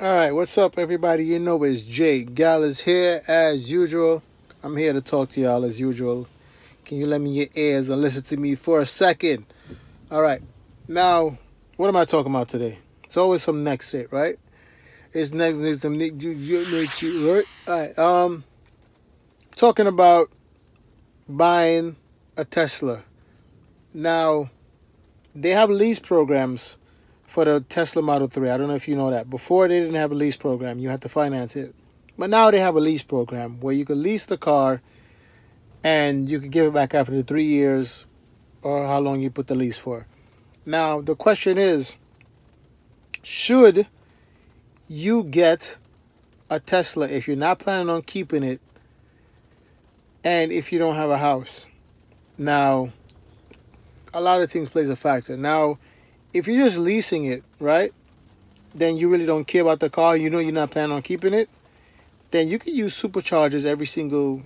All right, what's up, everybody? You know it's Jay Gallus here as usual. I'm here to talk to y'all as usual. Can you lend me your ears and listen to me for a second? All right, now what am I talking about today? It's always some next shit, right? It's next some right? All right, talking about buying a Tesla. Now they have lease programs for the Tesla Model 3. I don't know if you know that. Before, they didn't have a lease program. You had to finance it. But now they have a lease program where you can lease the car and you can give it back after the 3 years or how long you put the lease for. Now, the question is, should you get a Tesla if you're not planning on keeping it and if you don't have a house? Now, a lot of things plays a factor. Now, if you're just leasing it, right, then you really don't care about the car, you know you're not planning on keeping it, then you can use superchargers every single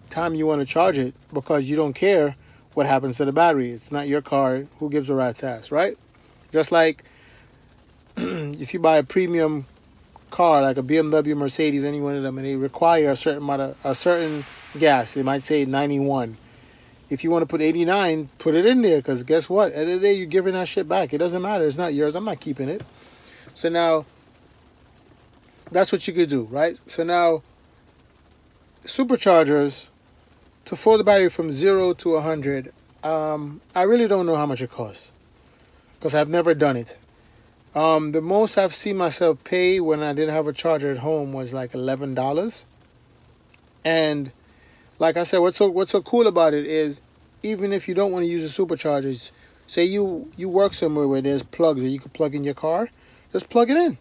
time you want to charge it because you don't care what happens to the battery. It's not your car. Who gives a rat's ass, right? Just like if you buy a premium car like a BMW, Mercedes, any one of them, and they require a certain gas, they might say 91. If you want to put 89, put it in there because guess what? At the end of the day, you're giving that shit back. It doesn't matter. It's not yours. I'm not keeping it. So now, that's what you could do, right? So now, superchargers, to fill the battery from 0 to 100, I really don't know how much it costs because I've never done it. The most I've seen myself pay when I didn't have a charger at home was like $11. And like I said, what's so cool about it is even if you don't want to use the superchargers, say you work somewhere where there's plugs where you can plug in your car, just plug it in.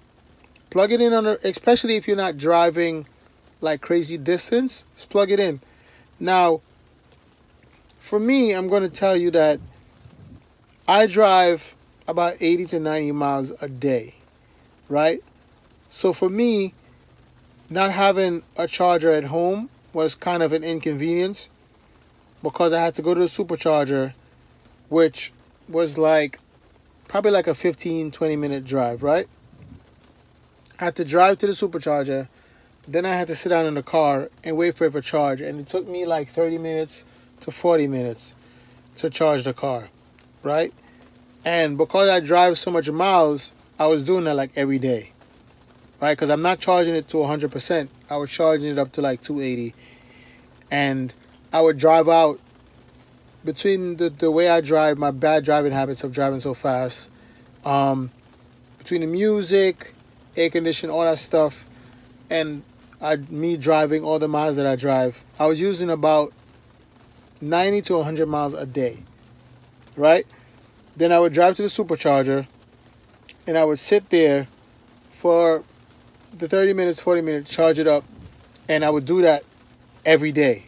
Plug it in especially if you're not driving like crazy distance, just plug it in. Now, for me, I'm going to tell you that I drive about 80 to 90 miles a day, right? So for me, not having a charger at home was kind of an inconvenience because I had to go to the supercharger, which was like probably like a 15-20 minute drive, right? I had to drive to the supercharger, then I had to sit down in the car and wait for it to charge, and it took me like 30 minutes to 40 minutes to charge the car, right? And because I drive so much miles, I was doing that like every day, right? Because I'm not charging it to 100%. I was charging it up to like 280. And I would drive out between the way I drive, my bad driving habits of driving so fast, between the music, air conditioning, all that stuff, and me driving all the miles that I drive, I was using about 90 to 100 miles a day, right? Then I would drive to the supercharger, and I would sit there for the 30 minutes, 40 minutes, charge it up, and I would do that every day.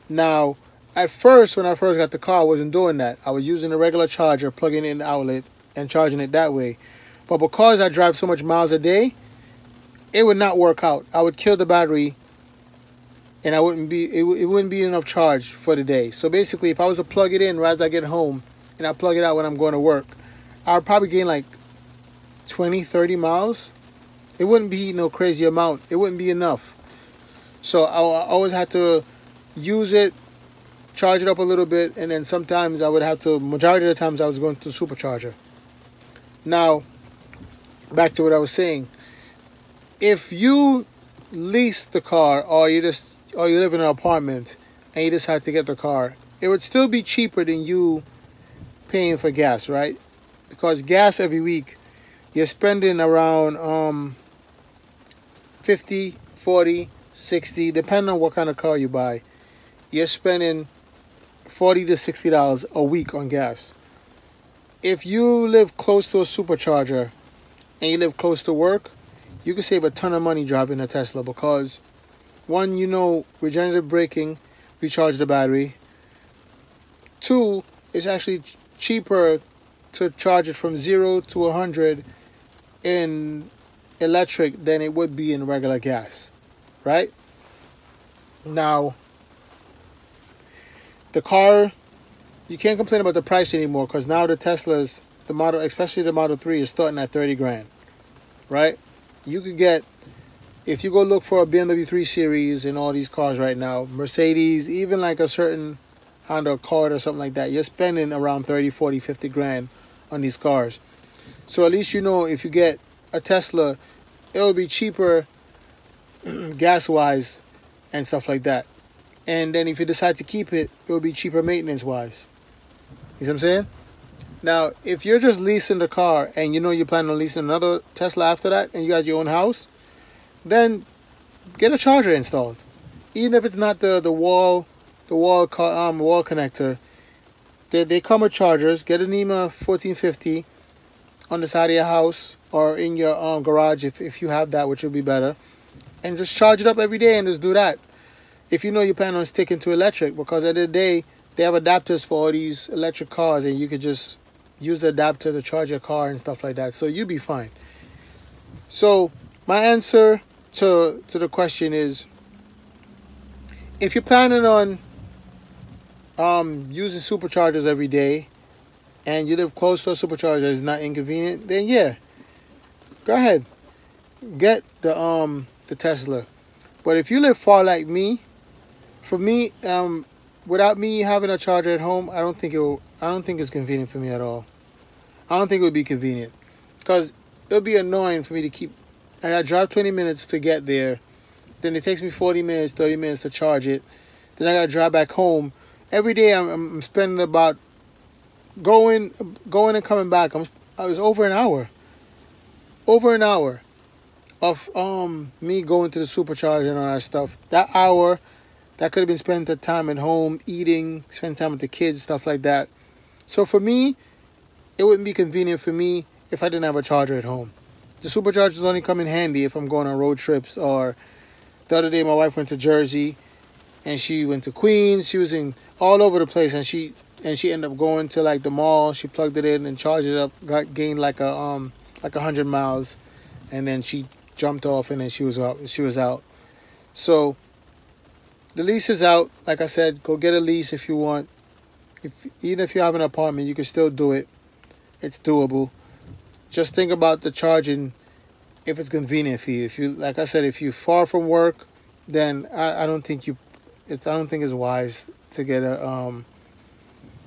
Now, at first, when I first got the car, I wasn't doing that. I was using a regular charger, plugging in the outlet, and charging it that way. But because I drive so much miles a day, it would not work out. I would kill the battery, and it wouldn't be enough charge for the day. So basically, if I was to plug it in right as I get home, and I plug it out when I'm going to work, I would probably gain like 20, 30 miles. It wouldn't be no crazy amount. It wouldn't be enough. So I always had to use it, charge it up a little bit, and then sometimes I would have to, majority of the times I was going to the supercharger. Now, back to what I was saying. If you lease the car or you live in an apartment and you decide to get the car, it would still be cheaper than you paying for gas, right? Because gas every week, you're spending around 50, 40, 60, depending on what kind of car you buy. You're spending $40 to $60 a week on gas. If you live close to a supercharger and you live close to work, you can save a ton of money driving a Tesla because, one, regenerative braking, recharge the battery. Two, it's actually cheaper to charge it from 0 to 100 in electric than it would be in regular gas, right? Now, the car, you can't complain about the price anymore because now the Teslas, especially the Model 3, is starting at 30 grand, right? you could get, if you go look for a BMW 3 Series in all these cars right now, Mercedes, even like a certain Honda Accord or something like that, you're spending around 30, 40, 50 grand on these cars. So at least you know if you get a Tesla, it'll be cheaper gas-wise and stuff like that. And then if you decide to keep it, it'll be cheaper maintenance-wise. You see what I'm saying? Now, if you're just leasing the car and you know you plan on leasing another Tesla after that and you got your own house, then get a charger installed. Even if it's not the wall connector, they come with chargers. Get an NEMA 1450 on the side of your house or in your garage if you have that, which would be better. And just charge it up every day and just do that. If you know you plan on sticking to electric, because at the end of the day, they have adapters for all these electric cars and you could just use the adapter to charge your car and stuff like that. So you'll be fine. So my answer to the question is, if you're planning on using superchargers every day and you live close to a supercharger, it's not inconvenient, then yeah, go ahead, get the Tesla. But if you live far like me, for me, without me having a charger at home, I don't think it's convenient for me at all. I don't think it would be convenient, because it'll be annoying for me to keep. And I drive 20 minutes to get there. Then it takes me 40 minutes, 30 minutes to charge it. Then I got to drive back home. Every day I'm spending about going and coming back. I was over an hour. Over an hour of me going to the supercharger and all that stuff. That hour, that could have been spent at time at home, eating, spending time with the kids, stuff like that. So for me, it wouldn't be convenient for me if I didn't have a charger at home. The superchargers only come in handy if I'm going on road trips. Or the other day my wife went to Jersey and she went to Queens. She was in all over the place, and she ended up going to like the mall. She plugged it in and charged it up, gained like 100 miles, and then she jumped off and then she was out. So the lease is out. Like I said, go get a lease if you want. Even if you have an apartment, you can still do it. It's doable. Just think about the charging if it's convenient for you. If you, like I said, if you're far from work, then I don't think it's wise to get an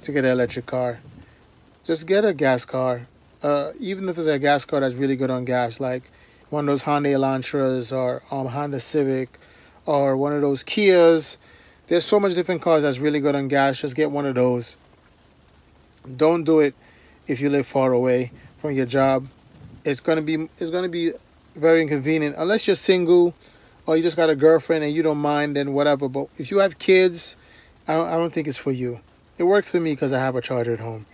electric car. Just get a gas car. Even if it's a gas car that's really good on gas, like one of those Honda Elantras or Honda Civic or one of those Kias. There's so much different cars that's really good on gas. Just get one of those. Don't do it if you live far away from your job. It's gonna be very inconvenient unless you're single or you just got a girlfriend and you don't mind, then whatever. But if you have kids, I don't think it's for you. It works for me because I have a charger at home,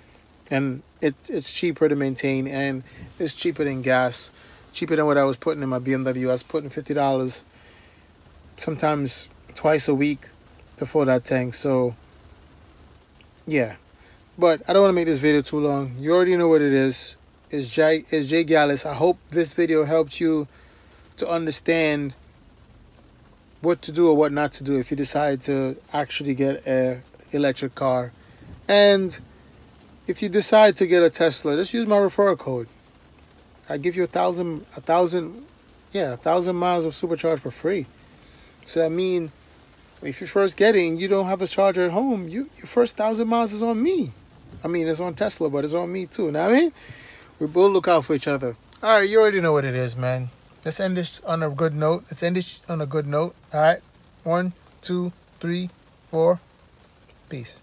and it's cheaper to maintain, and it's cheaper than gas, cheaper than what I was putting in my BMW. I was putting $50 sometimes twice a week to fill that tank. So yeah, but I don't want to make this video too long. You already know what it is. It's Jay Gallus. I hope this video helped you to understand what to do or what not to do if you decide to actually get an electric car. And if you decide to get a Tesla, just use my referral code. I give you 1,000 miles of supercharge for free. So that means if you're first getting, you don't have a charger at home, your first 1,000 miles is on me. I mean, it's on Tesla, but it's on me too. Know what I mean? We both look out for each other. All right, you already know what it is, man. Let's end this on a good note. All right? 1, 2, 3, 4. Peace.